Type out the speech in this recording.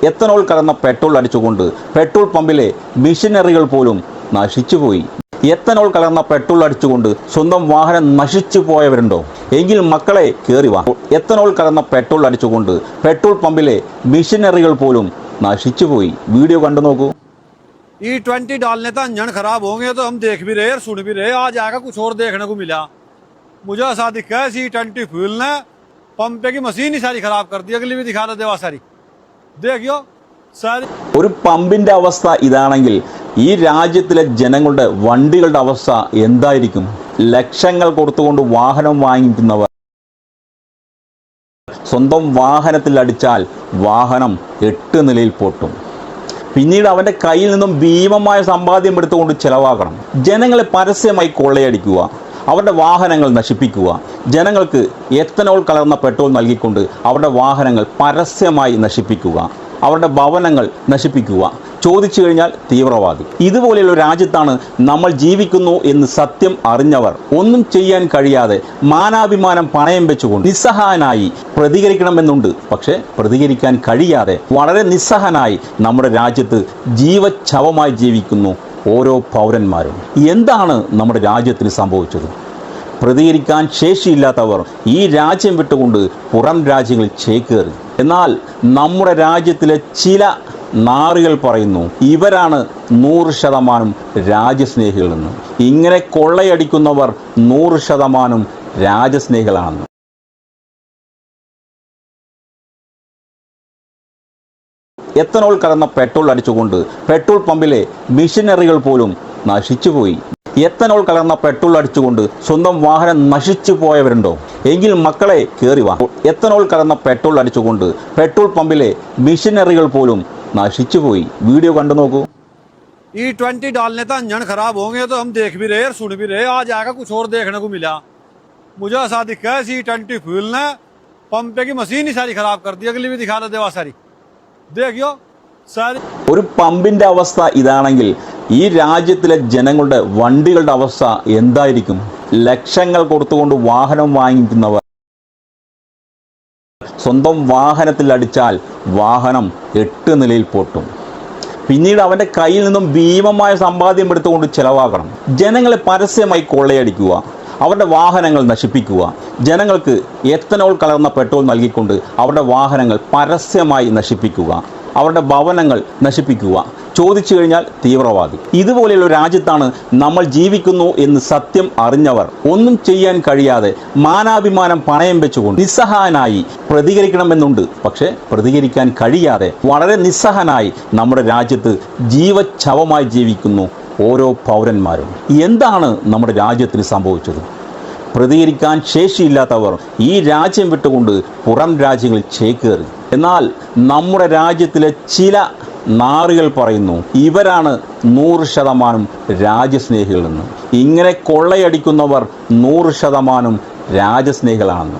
Ethanol കലർന്ന petrol അടിച്ചുകൊണ്ട് petrol പമ്പിലെ മിഷനറികൾ പോലും നശിച്ചുപോയി. എത്തനോൾ കലർന്ന പെട്രോൾ അടിച്ചുകൊണ്ട് സ്വന്തം വാഹനം നശിച്ചു പോയവരുണ്ടോ? എങ്കിൽ മക്കളെ കയറി വാ. എത്തനോൾ കലർന്ന പെട്രോൾ അടിച്ചുകൊണ്ട് പെട്രോൾ പമ്പിലെ മിഷനറികൾ പോലും നശിച്ചുപോയി. വീഡിയോ കണ്ടു നോക്കൂ. E20 डालने तक इंजन खराब होंगे तो हम देख भी रहे और सुन भी रहे। आज आएगा कुछ और देखने को मिला। मुझे ऐसा दिखा है E20 फ्यूल ने पंप की मशीन ही सारी खराब कर दी। अगली भी दिखा दे देवा सारी देखियो सारी। ഒരു പമ്പിന്റെ അവസ്ഥ ഇതാണെങ്കിൽ ഈ രാജ്യത്തിലെ ജനങ്ങളുടെ വണ്ടികളുടെ അവസ്ഥ എന്തായിരിക്കും? ലക്ഷങ്ങൾ കൊടുത്തുകൊണ്ട് വാഹനം വാങ്ങിക്കുന്നവർ സ്വന്തം വാഹനത്തിൽ അടിച്ചാൽ വാഹനം 8 നിലയിൽ പൊട്ടും. പിന്നീട് അവൻ്റെ കയ്യിൽ നിന്നും ഭീമമായ സമ്പാദ്യം എടുത്തുകൊണ്ട് ചെലവാക്കണം. ജനങ്ങളെ പരസ്യമായി കൊള്ളയടിക്കുക, അവരുടെ വാഹനങ്ങൾ നശിപ്പിക്കുക, ജനങ്ങൾക്ക് എത്തനോൾ കലർന്ന പെട്രോൾ നൽകിക്കൊണ്ട് അവരുടെ വാഹനങ്ങൾ പരസ്യമായി നശിപ്പിക്കുക, അവരുടെ ഭവനങ്ങൾ നശിപ്പിക്കുക, ചോദിച്ചു കഴിഞ്ഞാൽ തീവ്രവാദി. ഇതുപോലെയുള്ള രാജ്യത്താണ് നമ്മൾ ജീവിക്കുന്നു എന്ന് സത്യം അറിഞ്ഞവർ ഒന്നും ചെയ്യാൻ കഴിയാതെ മാനാഭിമാനം പണയം വെച്ചുകൊണ്ട് നിസ്സഹായനായി പ്രതികരിക്കണമെന്നുണ്ട്. പക്ഷേ പ്രതികരിക്കാൻ കഴിയാതെ വളരെ നിസ്സഹനായി നമ്മുടെ രാജ്യത്ത് ജീവച്ഛവമായി ജീവിക്കുന്നു ഓരോ പൗരന്മാരും. എന്താണ് നമ്മുടെ രാജ്യത്തിന് സംഭവിച്ചത്? പ്രതികരിക്കാൻ ശേഷിയില്ലാത്തവർ ഈ രാജ്യം വിട്ടുകൊണ്ട് പുറം രാജ്യങ്ങളിൽ ചേക്കേറി. എന്നാൽ നമ്മുടെ രാജ്യത്തിലെ ചില നാറികൾ പറയുന്നു ഇവരാണ് 100% രാജ്യസ്നേഹികളെന്ന്. ഇങ്ങനെ കൊള്ളയടിക്കുന്നവർ 100% രാജ്യസ്നേഹികളാണെന്ന്. എത്തനോൾ കലർന്ന പെട്രോൾ അടിച്ചുകൊണ്ട് പെട്രോൾ പമ്പിലെ മിഷനറികൾ പോലും നശിച്ചുപോയി. എത്തനോൾ കലർന്ന പെട്രോൾ അടിച്ചുകൊണ്ട് സ്വന്തം വാഹനം നശിച്ചു പോയവരുണ്ടോ? എങ്കിൽ മക്കളെ കയറി വാ. എത്തനോൾ കലർന്ന പെട്രോൾ അടിച്ചുകൊണ്ട് പെട്രോൾ പമ്പിലെ മിഷനറികൾ പോലും നശിച്ചുപോയി. വീഡിയോ കണ്ടു നോക്കൂ. E20 डालने तक इंजन खराब होंगे तो हम देख भी रहे और सुन भी रहे। आज आएगा कुछ और देखने को मिला। मुझे ऐसा दिखा है E20 फ्यूल ने पंप की मशीन ही सारी खराब कर दी। अगली भी दिखा दे देवा सारी देखियो सारी. ഒരു പമ്പിന്റെ അവസ്ഥ ഇതാണെങ്കിൽ ഈ രാജ്യത്തിലെ ജനങ്ങളുടെ വണ്ടികളുടെ അവസ്ഥ എന്തായിരിക്കും? ലക്ഷങ്ങൾ കൊടുത്തുകൊണ്ട് വാഹനം വാങ്ങിക്കുന്നവർ സ്വന്തം വാഹനത്തിൽ അടിച്ചാൽ വാഹനം 8 നിലയിൽ പൊട്ടും. പിന്നീട് അവൻ്റെ കയ്യിൽ നിന്നും ഭീമമായ സമ്പാദ്യം എടുത്തുകൊണ്ട് ചെലവാക്കണം. ജനങ്ങളെ പരസ്യമായി കൊള്ളയടിക്കുക, അവരുടെ വാഹനങ്ങൾ നശിപ്പിക്കുക, ജനങ്ങൾക്ക് എത്തനോൾ കലർന്ന പെട്രോൾ നൽകിക്കൊണ്ട് അവരുടെ വാഹനങ്ങൾ പരസ്യമായി നശിപ്പിക്കുക, അവരുടെ ഭവനങ്ങൾ നശിപ്പിക്കുക, ചോദിച്ചു കഴിഞ്ഞാൽ തീവ്രവാദി. ഇതുപോലെയുള്ള രാജ്യത്താണ് നമ്മൾ ജീവിക്കുന്നു എന്ന് സത്യം അറിഞ്ഞവർ ഒന്നും ചെയ്യാൻ കഴിയാതെ മാനാഭിമാനം പണയം വെച്ചുകൊണ്ട് നിസ്സഹായനായി പ്രതികരിക്കണമെന്നുണ്ട്. പക്ഷേ പ്രതികരിക്കാൻ കഴിയാതെ വളരെ നിസ്സഹനായി നമ്മുടെ രാജ്യത്ത് ജീവച്ഛവമായി ജീവിക്കുന്നു ഓരോ പൗരന്മാരും. എന്താണ് നമ്മുടെ രാജ്യത്തിന് സംഭവിച്ചത്? പ്രതികരിക്കാൻ ശേഷിയില്ലാത്തവർ ഈ രാജ്യം വിട്ടുകൊണ്ട് പുറം രാജ്യങ്ങളിൽ ചേക്കേറി. എന്നാൽ നമ്മുടെ രാജ്യത്തിലെ ചില നാറികൾ പറയുന്നു ഇവരാണ് 100% രാജ്യസ്നേഹികളെന്ന്. ഇങ്ങനെ കൊള്ളയടിക്കുന്നവർ 100% രാജ്യസ്നേഹികളാണെന്ന്.